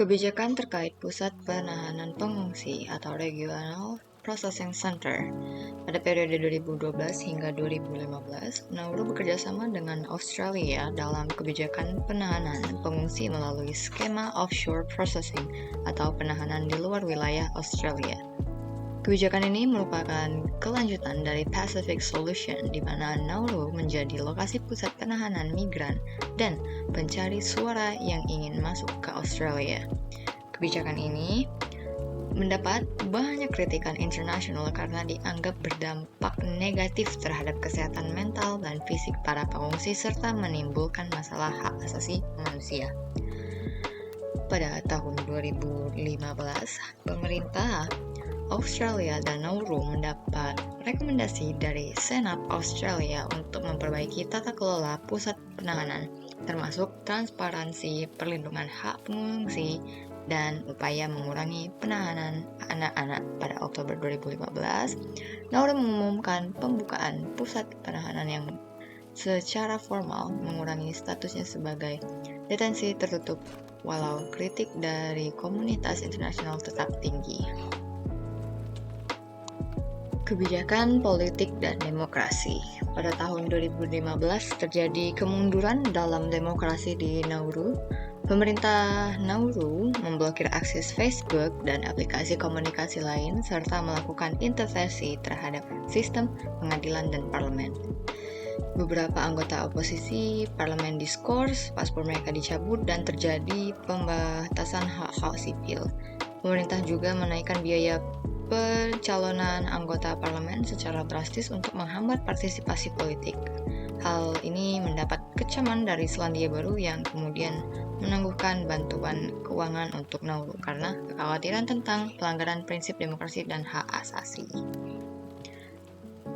Kebijakan terkait Pusat Penahanan Pengungsi atau Regional Processing Center. Pada periode 2012 hingga 2015, Nauru bekerjasama dengan Australia dalam kebijakan penahanan pengungsi melalui skema offshore processing atau penahanan di luar wilayah Australia. Kebijakan ini merupakan kelanjutan dari Pacific Solution, di mana Nauru menjadi lokasi pusat penahanan migran dan pencari suara yang ingin masuk ke Australia. Kebijakan ini mendapat banyak kritikan internasional karena dianggap berdampak negatif terhadap kesehatan mental dan fisik para pengungsi serta menimbulkan masalah hak asasi manusia. Pada tahun 2015, pemerintah Australia dan Nauru mendapat rekomendasi dari Senat Australia untuk memperbaiki tata kelola pusat penahanan, termasuk transparansi, perlindungan hak pengungsi, dan upaya mengurangi penahanan anak-anak. Pada Oktober 2015, Nauru mengumumkan pembukaan pusat penahanan yang secara formal mengurangi statusnya sebagai detensi tertutup, walau kritik dari komunitas internasional tetap tinggi. Kebijakan politik dan demokrasi. Pada tahun 2015 terjadi kemunduran dalam demokrasi di Nauru. Pemerintah Nauru memblokir akses Facebook dan aplikasi komunikasi lain serta melakukan intervensi terhadap sistem pengadilan dan parlemen. Beberapa anggota oposisi parlemen diskors, paspor mereka dicabut, dan terjadi pembatasan hak-hak sipil. Pemerintah juga menaikkan biaya pencalonan anggota parlemen secara drastis untuk menghambat partisipasi politik. Hal ini mendapat kecaman dari Selandia Baru yang kemudian menangguhkan bantuan keuangan untuk Nauru karena kekhawatiran tentang pelanggaran prinsip demokrasi dan hak asasi.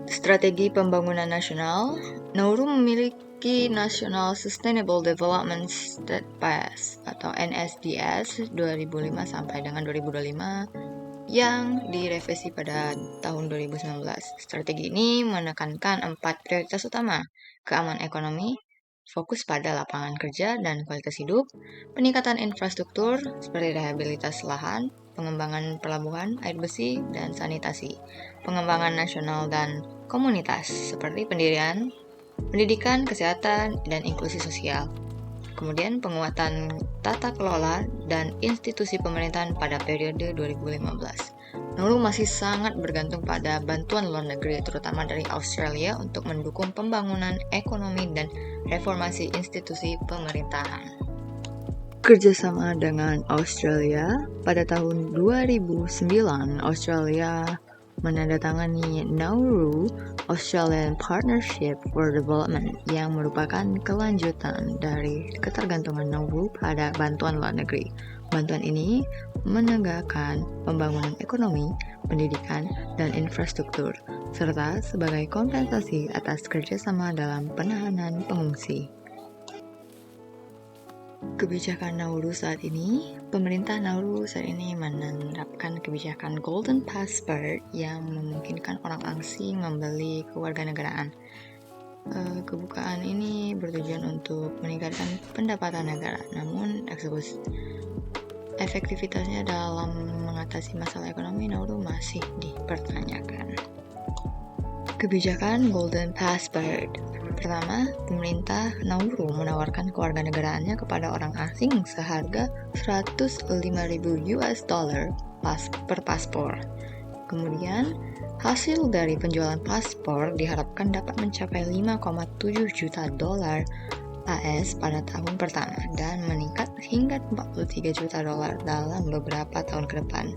Strategi Pembangunan Nasional. Nauru memiliki National Sustainable Development Steadfast atau NSDS 2005 sampai dengan 2025 yang direvisi pada tahun 2019. Strategi ini menekankan 4 prioritas utama: keamanan ekonomi, fokus pada lapangan kerja dan kualitas hidup, peningkatan infrastruktur seperti rehabilitasi lahan, pengembangan pelabuhan, air bersih, dan sanitasi, pengembangan nasional dan komunitas seperti pendirian, pendidikan, kesehatan, dan inklusi sosial. Kemudian penguatan tata kelola dan institusi pemerintahan pada periode 2015. Nauru masih sangat bergantung pada bantuan luar negeri, terutama dari Australia, untuk mendukung pembangunan ekonomi dan reformasi institusi pemerintahan. Kerjasama dengan Australia. Pada tahun 2009, Australia menandatangani Nauru Australian Partnership for Development yang merupakan kelanjutan dari ketergantungan Nauru pada bantuan luar negeri. Bantuan ini menegakkan pembangunan ekonomi, pendidikan, dan infrastruktur, serta sebagai kompensasi atas kerjasama dalam penahanan pengungsi. Kebijakan Nauru saat ini. Pemerintah Nauru saat ini menerapkan kebijakan Golden Passport yang memungkinkan orang asing membeli kewarganegaraan. Kebukaan ini bertujuan untuk meningkatkan pendapatan negara, namun efektivitasnya dalam mengatasi masalah ekonomi Nauru masih dipertanyakan. Kebijakan Golden Passport. Pertama, pemerintah Nauru menawarkan kewarganegaraannya kepada orang asing seharga $105.000 per paspor. Kemudian, hasil dari penjualan paspor diharapkan dapat mencapai $5,7 juta AS pada tahun pertama dan meningkat hingga $43 juta dalam beberapa tahun ke depan.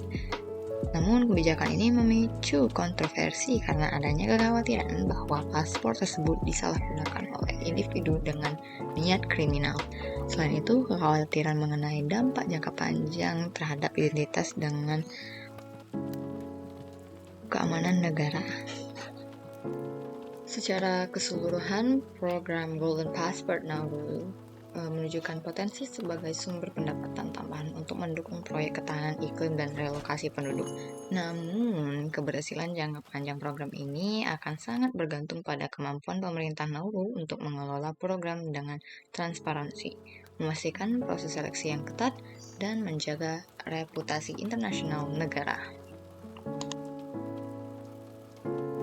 Namun, kebijakan ini memicu kontroversi karena adanya kekhawatiran bahwa paspor tersebut disalahgunakan oleh individu dengan niat kriminal. Selain itu, kekhawatiran mengenai dampak jangka panjang terhadap identitas dengan keamanan negara. Secara keseluruhan, program Golden Passport Nauru menunjukkan potensi sebagai sumber pendapatan tambahan untuk mendukung proyek ketahanan iklim dan relokasi penduduk. Namun, keberhasilan jangka panjang program ini akan sangat bergantung pada kemampuan pemerintah Nauru untuk mengelola program dengan transparansi, memastikan proses seleksi yang ketat, dan menjaga reputasi internasional negara.